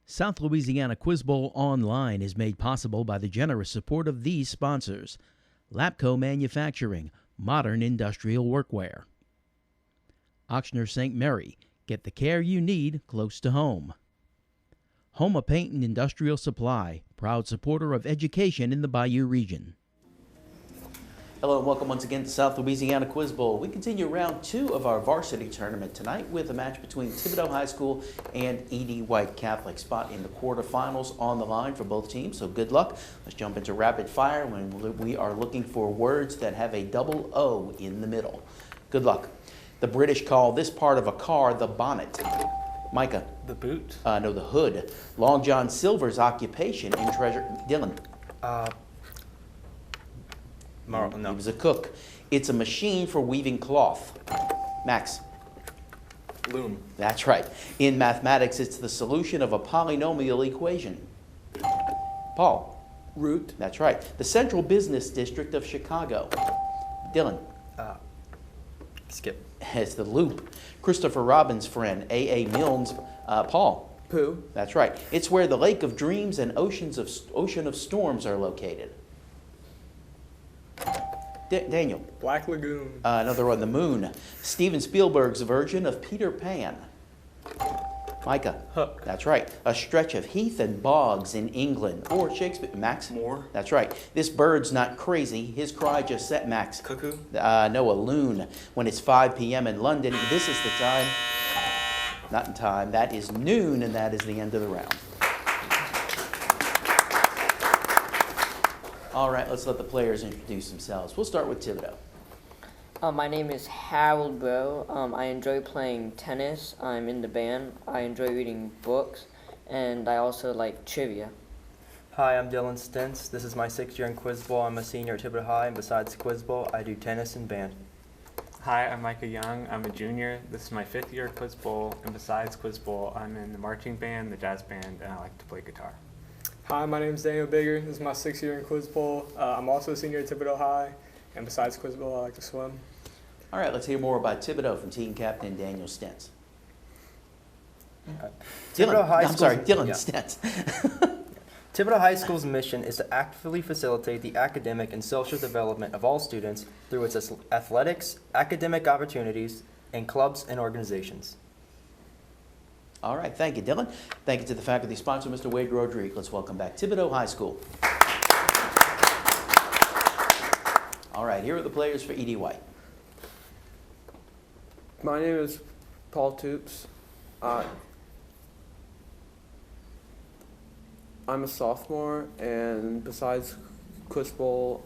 South Louisiana Quiz Bowl Online is made possible by the generous support of these sponsors: LAPCO Manufacturing, modern industrial workwear. Ochsner St. Mary, get the care you need close to home. Homa Paint and Industrial Supply, proud supporter of education in the Bayou region. Hello and welcome once again to South Louisiana Quiz Bowl. We continue round 2 of our varsity tournament tonight with a match between Thibodaux High School and E.D. White Catholic. Spot in the quarterfinals on the line for both teams, so good luck. Let's jump into rapid fire when we are looking for words that have a double O in the middle. Good luck. The British call this part of a car the bonnet. Micah. The boot. No, the hood. Long John Silver's occupation in Treasure. Dylan. No. He was a cook. It's a machine for weaving cloth. Max. Loom. That's right. In mathematics, it's the solution of a polynomial equation. Paul. Root. That's right. The Central Business District of Chicago. Dylan. Skip. It's the Loop. Christopher Robin's friend, A.A. Milne's Paul. Pooh. That's right. It's where the Lake of Dreams and Ocean of Storms are located. Daniel. Black Lagoon. Another one, the Moon. Steven Spielberg's version of Peter Pan. Micah. Hook. That's right. A stretch of heath and bogs in England. Or Shakespeare. Max. Moor. That's right. This bird's not crazy. His cry just set. Max. Cuckoo. No, a loon. When it's 5 p.m. in London, this is the time. Not in time. That is noon, and that is the end of the round. All right, let's let the players introduce themselves. We'll start with Thibodaux. My name is Harold Bro. I enjoy playing tennis. I'm in the band. I enjoy reading books, and I also like trivia. Hi, I'm Dylan Stintz. This is my 6th year in Quiz Bowl. I'm a senior at Thibodaux High, and besides Quiz Bowl, I do tennis and band. Hi, I'm Micah Young. I'm a junior. This is my 5th year at Quiz Bowl, and besides Quiz Bowl, I'm in the marching band, the jazz band, and I like to play guitar. Hi, my name is Daniel Bigger. This is my 6th year in Quiz Bowl. I'm also a senior at Thibodaux High, and besides Quiz Bowl, I like to swim. All right, let's hear more about Thibodaux from team captain Daniel Stentz. Dylan Stentz. Thibodaux High School's mission is to actively facilitate the academic and social development of all students through its athletics, academic opportunities, and clubs and organizations. All right, thank you, Dylan. Thank you to the faculty sponsor, Mr. Wade Rodriguez. Let's welcome back Thibodaux High School. All right, here are the players for E.D. White. My name is Paul Toops. I'm a sophomore, and besides Quiz Bowl,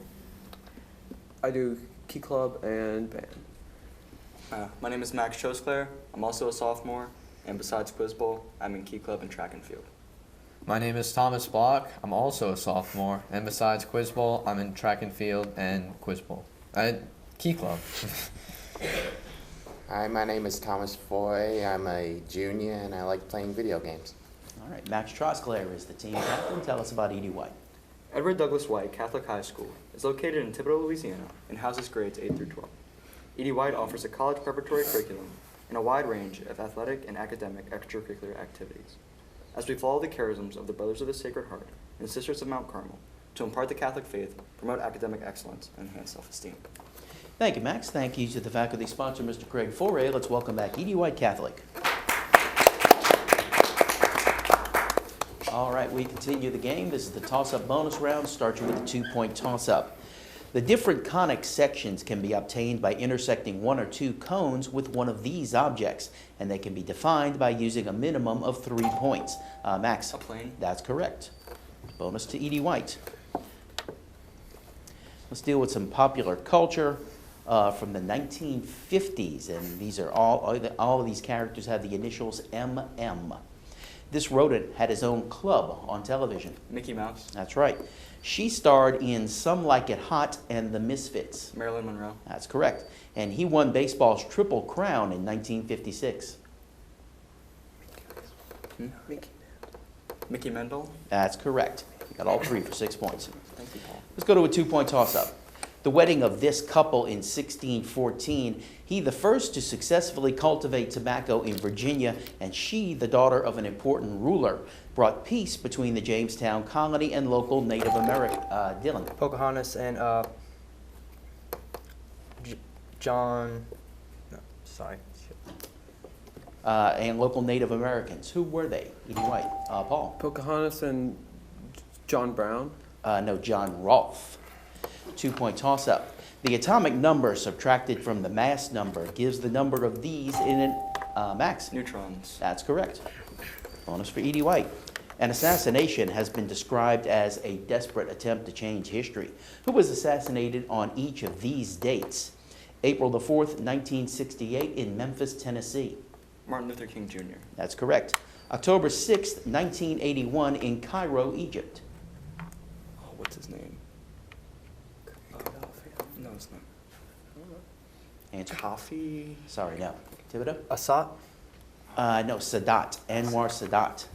I do Key Club and band. My name is Max Chosclair. I'm also a sophomore, and besides Quiz Bowl, I'm in Key Club and track and field. My name is Thomas Block. I'm also a sophomore, and besides Quiz Bowl, I'm in track and field and Quiz Bowl. Key Club. Hi, my name is Thomas Foy. I'm a junior, and I like playing video games. All right, Max Trosclair is the team captain. Tell us about E.D. White. Edward Douglas White Catholic High School is located in Thibodaux, Louisiana, and houses grades 8 through 12. E.D. White offers a college preparatory curriculum and a wide range of athletic and academic extracurricular activities. As we follow the charisms of the Brothers of the Sacred Heart and the Sisters of Mount Carmel to impart the Catholic faith, promote academic excellence, and enhance self-esteem. Thank you, Max. Thank you to the faculty sponsor, Mr. Craig Foray. Let's welcome back E.D. White Catholic. All right, we continue the game. This is the toss-up bonus round. Start you with a 2-point toss-up. The different conic sections can be obtained by intersecting 1 or 2 cones with one of these objects, and they can be defined by using a minimum of 3 points. Max? A plane. That's correct. Bonus to E.D. White. Let's deal with some popular culture from the 1950s, and these are all of these characters have the initials MM. This rodent had his own club on television. Mickey Mouse. That's right. She starred in Some Like It Hot and The Misfits. Marilyn Monroe. That's correct. And he won baseball's Triple Crown in 1956. Mickey Mendel. That's correct. You got all 3 for 6 points. Thank you, Paul. Let's go to a 2-point toss-up. The wedding of this couple in 1614, he the first to successfully cultivate tobacco in Virginia, and she, the daughter of an important ruler, brought peace between the Jamestown colony and local Native American. Dylan. Pocahontas and John. No, sorry. And local Native Americans. Who were they? E.D. White. Paul. Pocahontas and John Brown. No, John Rolfe. 2-point toss-up. The atomic number subtracted from the mass number gives the number of these in an max. Neutrons. That's correct. Bonus for E.D. White. An assassination has been described as a desperate attempt to change history. Who was assassinated on each of these dates? April the 4th, 1968 in Memphis, Tennessee. Martin Luther King Jr. That's correct. October 6th, 1981 in Cairo, Egypt. Oh, what's his name? No, it's not. Answer. Coffee. Sorry, no. Thibodaux? Assad. No, Sadat. Anwar Sadat.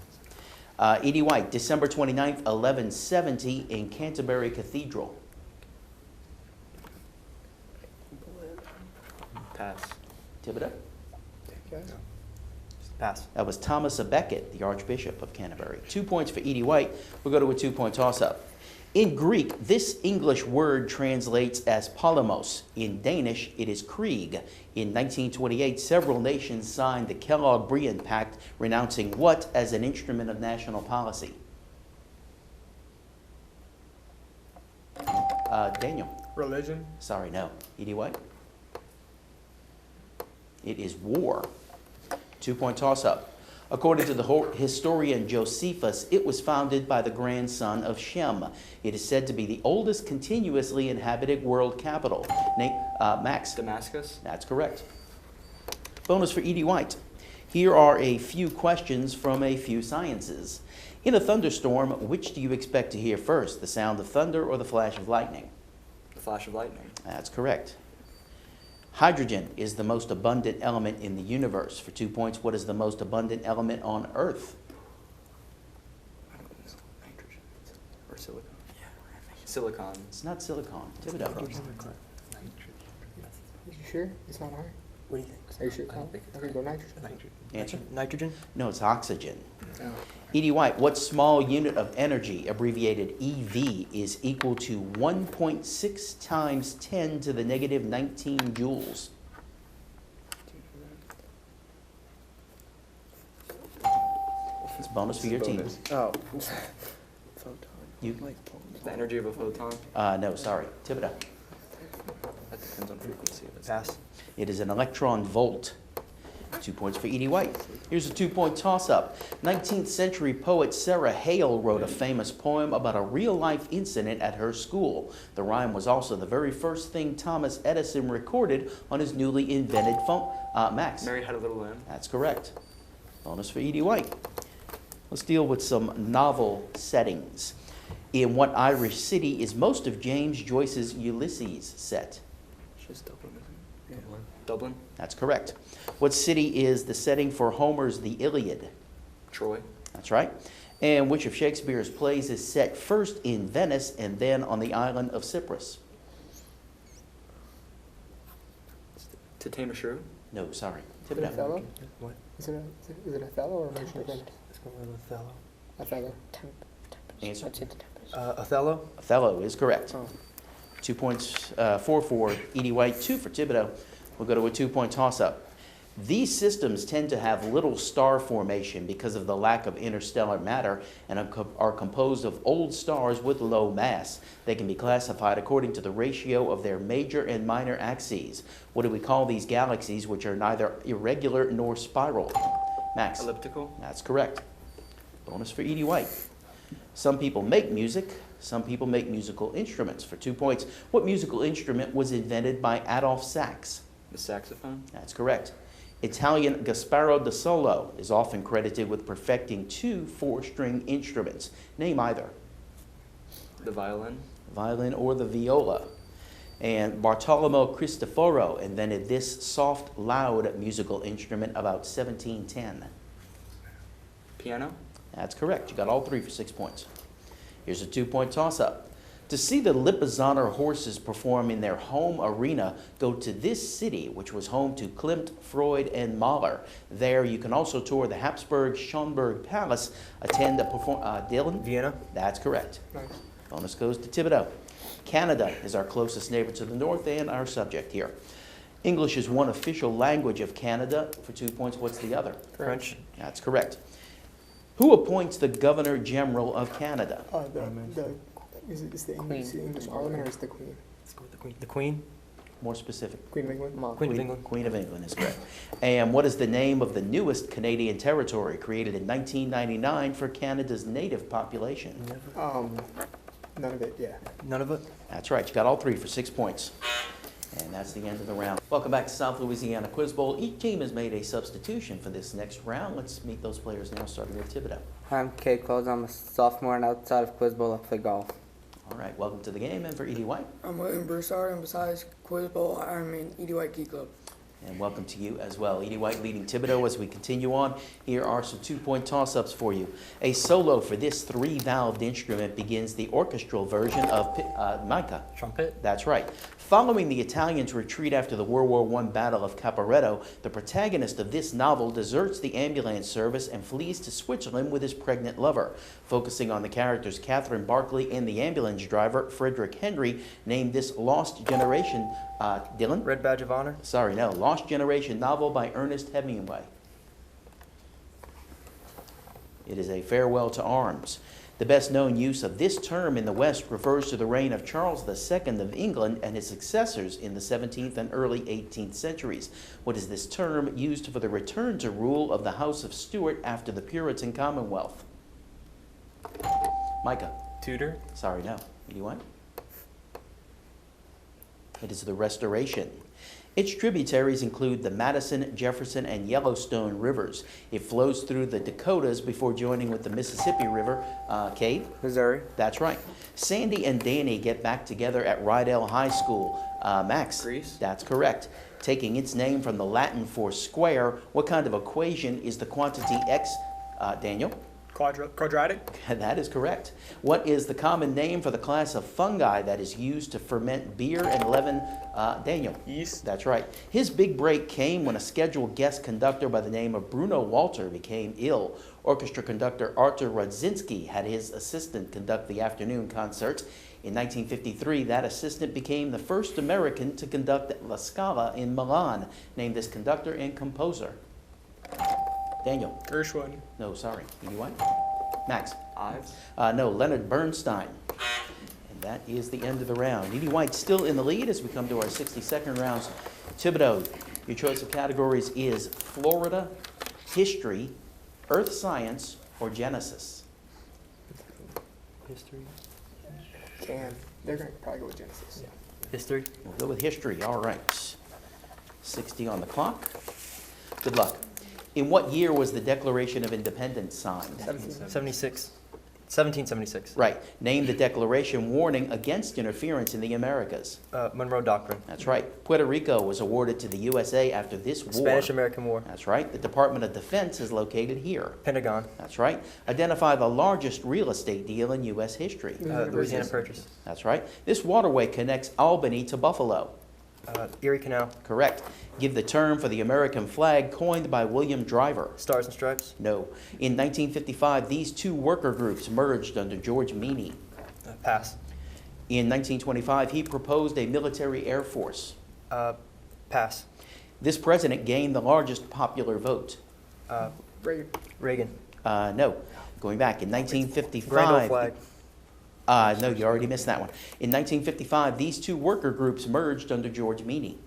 E.D. White, December 29th, 1170 in Canterbury Cathedral. Pass. Thibodaux? Pass. That was Thomas à Becket, the Archbishop of Canterbury. 2 points for E.D. White. We'll go to a 2-point toss-up. In Greek, this English word translates as polemos. In Danish, it is Krieg. In 1928, several nations signed the Kellogg-Briand Pact, renouncing what as an instrument of national policy? Daniel. Religion. Sorry, no. E.D. White? It is war. 2-point toss-up. According to the historian Josephus, it was founded by the grandson of Shem. It is said to be the oldest continuously inhabited world capital. Max. Damascus. That's correct. Bonus for E.D. White. Here are a few questions from a few sciences. In a thunderstorm, which do you expect to hear first, the sound of thunder or the flash of lightning? The flash of lightning. That's correct. Hydrogen is the most abundant element in the universe. For 2 points, what is the most abundant element on Earth? I don't know. Nitrogen. Or silicon. Yeah. Silicon. It's not silicon. Thibodaux. Are you sure? It's not iron? What do you think? Are you sure? Okay, go nitrogen. Answer? Nitrogen? No, it's oxygen. Oh. E.D. White, what small unit of energy, abbreviated EV, is equal to 1.6 times 10 to the negative 19 joules? It's bonus for your team. Oh. You? The energy of a photon. No, sorry. Thibodaux. That depends on frequency. Of Pass. It is an electron volt. 2 points for E.D. White. Here's a 2-point toss-up. 19th century poet Sarah Hale wrote a famous poem about a real-life incident at her school. The rhyme was also the very first thing Thomas Edison recorded on his newly invented phone. Max. Mary had a little lamb. That's correct. Bonus for E.D. White. Let's deal with some novel settings. In what Irish city is most of James Joyce's Ulysses set? Just Dublin, isn't it? Yeah. Dublin. That's correct. What city is the setting for Homer's The Iliad? Troy. That's right. And which of Shakespeare's plays is set first in Venice and then on the island of Cyprus? To Tame a Shrew. No, sorry. Is it Othello? What? Is it Othello or Merchant of Venice? Let's go with Othello. Othello. Answer. I'd say the Tempest. Othello? Othello is correct. Oh. 2 points, 4 for E.D. White, 2 for Thibodaux. We'll go to a 2-point toss-up. These systems tend to have little star formation because of the lack of interstellar matter and are composed of old stars with low mass. They can be classified according to the ratio of their major and minor axes. What do we call these galaxies which are neither irregular nor spiral? Max? Elliptical. That's correct. Bonus for E.D. White. Some people make music. Some people make musical instruments. For 2 points, what musical instrument was invented by Adolph Sax? The saxophone. That's correct. Italian Gasparo da Solo is often credited with perfecting 2 4-string instruments. Name either. The violin. Violin or the viola. And Bartolomeo Cristoforo invented this soft, loud musical instrument about 1710. Piano. That's correct. You got all 3 for 6 points. Here's a 2-point toss-up. To see the Lipizzaner horses perform in their home arena, go to this city, which was home to Klimt, Freud, and Mahler. There, you can also tour the Habsburg-Schönberg Palace, attend a Dylan? Vienna. That's correct. Nice. Bonus goes to Thibodaux. Canada is our closest neighbor to the north and our subject here. English is one official language of Canada. For 2 points, what's the other? French. That's correct. Who appoints the Governor General of Canada? Is the Queen. English Parliament or is the Queen? Let's go with the Queen. The Queen. More specific. Queen of England? Queen of England. Queen of England is correct. And what is the name of the newest Canadian territory created in 1999 for Canada's native population? None of it, yeah. None of it. That's right. You got all three for 6 points. And that's the end of the round. Welcome back to South Louisiana Quiz Bowl. Each team has made a substitution for this next round. Let's meet those players now, starting with Thibodaux. Hi, I'm Kate Close. I'm a sophomore, and outside of Quiz Bowl, I play golf. All right, welcome to the game. And for Edie White. I'm William Broussard, and besides Quiz Bowl, I'm in Edie White Key Club. And welcome to you as well. Edie White leading Thibodaux as we continue on. Here are some 2-point toss-ups for you. A solo for this 3-valved instrument begins the orchestral version of Micah. Trumpet. That's right. Following the Italians' retreat after the World War I Battle of Caporetto, the protagonist of this novel deserts the ambulance service and flees to Switzerland with his pregnant lover. Focusing on the characters Catherine Barclay and the ambulance driver, Frederick Henry, named this Lost Generation, Dylan? Red Badge of Honor. Sorry, no. Lost Generation novel by Ernest Hemingway. It is a farewell to arms. The best-known use of this term in the West refers to the reign of Charles II of England and his successors in the 17th and early 18th centuries. What is this term used for the return to rule of the House of Stuart after the Puritan Commonwealth? Micah. Tudor? Sorry, no. Anyone? It is the Restoration. Its tributaries include the Madison, Jefferson, and Yellowstone rivers. It flows through the Dakotas before joining with the Mississippi River. Cade? Missouri. That's right. Sandy and Danny get back together at Rydell High School. Max? Greece? That's correct. Taking its name from the Latin for square, what kind of equation is the quantity x? Daniel? Quadratic? That is correct. What is the common name for the class of fungi that is used to ferment beer and leaven? Daniel? Yeast? That's right. His big break came when a scheduled guest conductor by the name of Bruno Walter became ill. Orchestra conductor Artur Rudzinski had his assistant conduct the afternoon concerts. In 1953, that assistant became the first American to conduct La Scala in Milan. Name this conductor and composer. Daniel? Gershwin? No, sorry. Anyone? Max? Ives? No, Leonard Bernstein. And that is the end of the round. Edie White still in the lead as we come to our 60-second rounds. Thibodaux, your choice of categories is Florida, History, Earth Science, or Genesis. History. They're going to probably go with Genesis. Yeah. History. We'll go with History. All right. 60 on the clock. Good luck. In what year was the Declaration of Independence signed? 76. 1776. Right. Name the declaration warning against interference in the Americas. Monroe Doctrine. That's right. Puerto Rico was awarded to the USA after this war. Spanish-American War. That's right. The Department of Defense is located here. Pentagon. That's right. Identify the largest real estate deal in U.S. history. Louisiana Purchase. That's right. This waterway connects Albany to Buffalo. Erie Canal. Correct. Give the term for the American flag coined by William Driver. Stars and Stripes. No. In 1955, these two worker groups merged under George Meany. Pass. In 1925, he proposed a military air force. Pass. This president gained the largest popular vote. Reagan. No. Going back, in 1955... Grand Old Flag. No, you already missed that one. In 1955, these two worker groups merged under George Meany.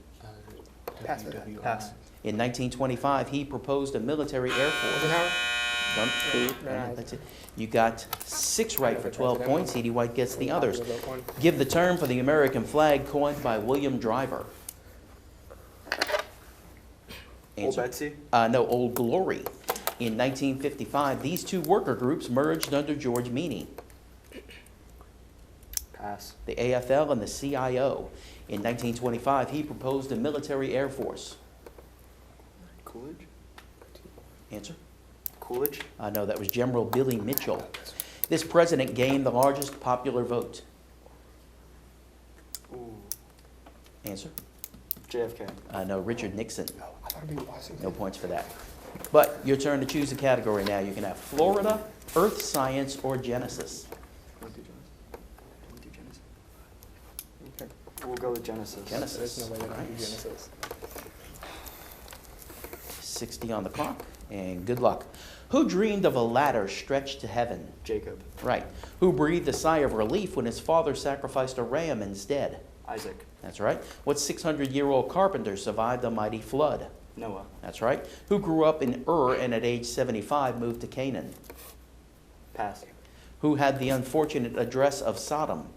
Pass. Pass. In 1925, he proposed a military air force. That's it. You got 6 right for 12 points. Edie White gets the others. Give the term for the American flag coined by William Driver. Old Betsy? No, Old Glory. In 1955, these two worker groups merged under George Meany. Pass. The AFL and the CIO. In 1925, he proposed a military air force. Coolidge? Answer? Coolidge? No, that was General Billy Mitchell. This president gained the largest popular vote. Answer? JFK. No, Richard Nixon. I thought it'd be Washington. No points for that. But your turn to choose a category now. You can have Florida, Earth Science, or Genesis. Can we do Genesis? Okay. We'll go with Genesis. Genesis. There's no way they don't do Nice. Genesis. 60 on the clock, and good luck. Who dreamed of a ladder stretched to heaven? Jacob. Right. Who breathed a sigh of relief when his father sacrificed a ram instead? Isaac. That's right. What 600-year-old carpenter survived the mighty flood? Noah. That's right. Who grew up in Ur and at age 75 moved to Canaan? Pass. Who had the unfortunate address of Sodom?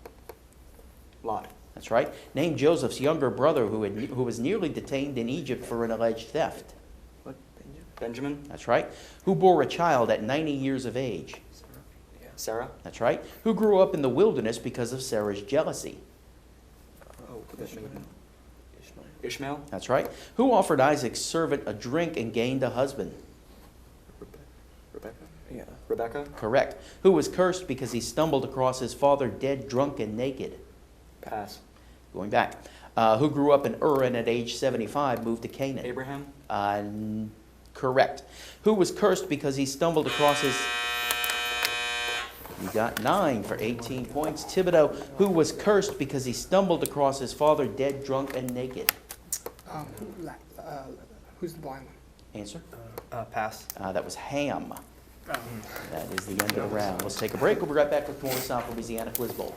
Lot. That's right. Name Joseph's younger brother who was nearly detained in Egypt for an alleged theft. What? Benjamin. That's right. Who bore a child at 90 years of age? Sarah. That's right. Who grew up in the wilderness because of Sarah's jealousy? Oh, Ishmael. That's right. Who offered Isaac's servant a drink and gained a husband? Rebecca. Yeah. Rebecca. Correct. Who was cursed because he stumbled across his father dead, drunk, and naked? Pass. Going back. Who grew up in Ur and at age 75 moved to Canaan? Abraham. Correct. Who was cursed because he stumbled across his... You got 9 for 18 points. Thibodaux, who was cursed because he stumbled across his father dead, drunk, and naked? Who's the blind one? Answer? Pass. That was Ham. That is the end of the round. Let's take a break. We'll be right back with more South Louisiana Quiz Bowl.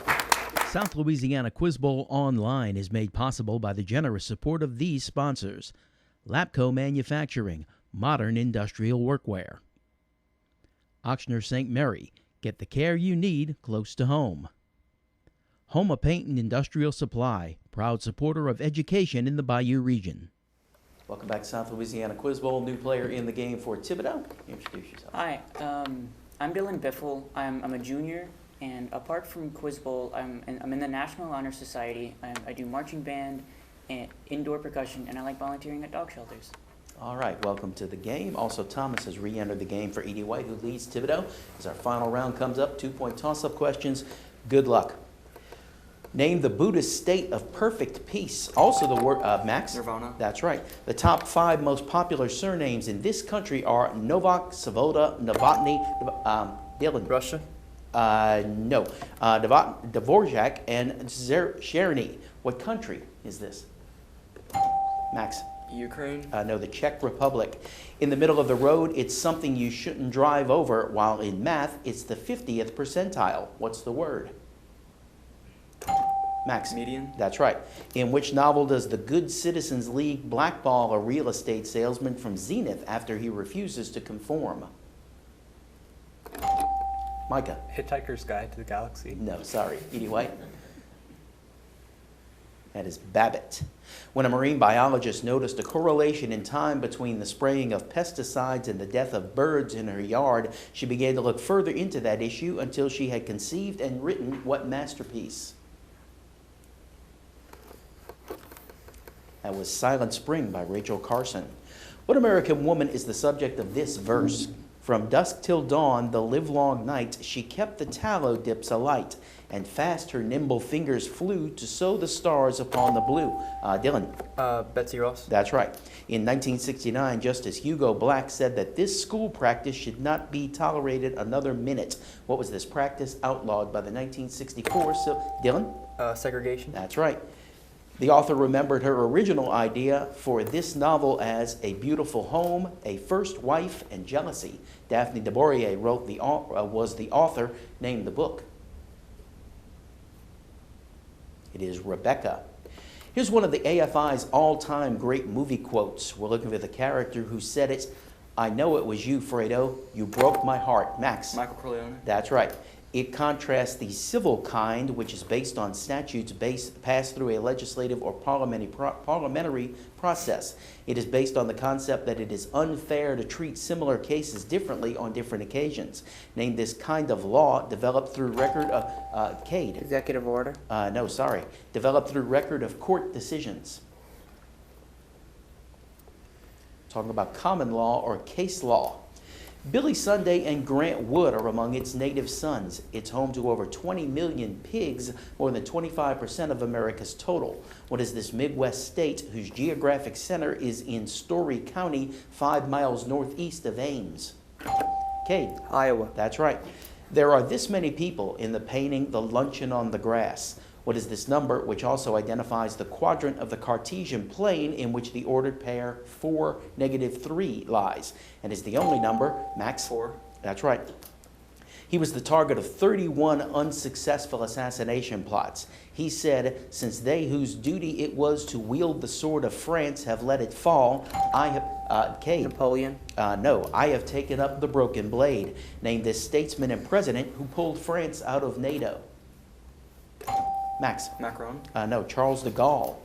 South Louisiana Quiz Bowl Online is made possible by the generous support of these sponsors: LAPCO Manufacturing, modern industrial workwear. Ochsner St. Mary, get the care you need close to home. Homa Paint and Industrial Supply, proud supporter of education in the Bayou region. Welcome back to South Louisiana Quiz Bowl. New player in the game for Thibodaux. Introduce yourself. Hi, I'm Dylan Biffle. I'm a junior, and apart from Quiz Bowl, I'm in the National Honor Society. I do marching band and indoor percussion, and I like volunteering at dog shelters. All right, welcome to the game. Also, Thomas has re-entered the game for Edie White, who leads Thibodaux. As our final round comes up, 2-point toss-up questions. Good luck. Name the Buddhist state of perfect peace. Also the word, Max? Nirvana. That's right. The top 5 most popular surnames in this country are Novak, Savoda, Novotny, Dylan. Russia? No. Dvorak and Cherny. What country is this? Max? Ukraine. No, the Czech Republic. In the middle of the road, it's something you shouldn't drive over, while in math, it's the 50th percentile. What's the word? Max? Median. That's right. In which novel does the Good Citizens League blackball a real estate salesman from Zenith after he refuses to conform? Micah? Hitchhiker's Guide to the Galaxy. No, sorry. Edie White? That is Babbitt. When a marine biologist noticed a correlation in time between the spraying of pesticides and the death of birds in her yard, she began to look further into that issue until she had conceived and written what masterpiece? That was Silent Spring by Rachel Carson. What American woman is the subject of this verse? From dusk till dawn, the livelong night, she kept the tallow dips alight, and fast her nimble fingers flew to sew the stars upon the blue. Dylan? Betsy Ross. That's right. In 1969, Justice Hugo Black said that this school practice should not be tolerated another minute. What was this practice outlawed by the 1964? Dylan? Segregation. That's right. The author remembered her original idea for this novel as A Beautiful Home, A First Wife, and Jealousy. Daphne du Maurier was the author. Name the book. It is Rebecca. Here's one of the AFI's all-time great movie quotes. We're looking for the character who said it. I know it was you, Fredo. You broke my heart. Max? Michael Corleone. That's right. It contrasts the civil kind, which is based on statutes passed through a legislative or parliamentary process. It is based on the concept that it is unfair to treat similar cases differently on different occasions. Name this kind of law developed through record of Cade. Executive order? No, sorry. Developed through record of court decisions. Talking about common law or case law. Billy Sunday and Grant Wood are among its native sons. It's home to over 20 million pigs, more than 25% of America's total. What is this Midwest state whose geographic center is in Story County, 5 miles northeast of Ames? Cade. Iowa. That's right. There are this many people in the painting The Luncheon on the Grass. What is this number, which also identifies the quadrant of the Cartesian plane in which the ordered pair 4, -3 lies, and is the only number, Max? 4. That's right. He was the target of 31 unsuccessful assassination plots. He said, since they whose duty it was to wield the sword of France have let it fall, I have, Cade. Napoleon. No, I have taken up the broken blade. Name this statesman and president who pulled France out of NATO. Max. Macron. No, Charles de Gaulle.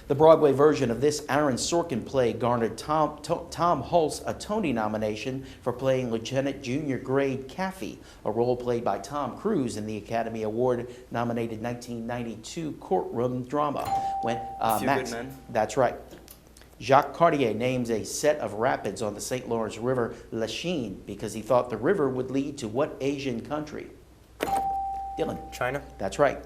The Broadway version of this Aaron Sorkin play garnered Tom Hulce a Tony nomination for playing Lieutenant Junior Grade Caffey, a role played by Tom Cruise in the Academy Award-nominated 1992 courtroom drama. When Few Max, Good Men. That's right. Jacques Cartier names a set of rapids on the St. Lawrence River Lachine because he thought the river would lead to what Asian country? Dylan. China. That's right.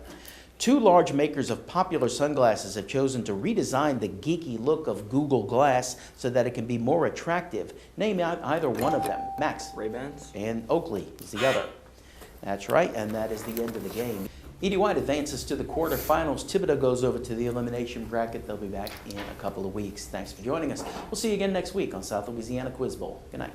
2 large makers of popular sunglasses have chosen to redesign the geeky look of Google Glass so that it can be more attractive. Name either one of them. Max. Ray-Bans. And Oakley is the other. That's right, and that is the end of the game. Edie White advances to the quarterfinals. Thibodaux goes over to the elimination bracket. They'll be back in a couple of weeks. Thanks for joining us. We'll see you again next week on South Louisiana Quiz Bowl. Good night.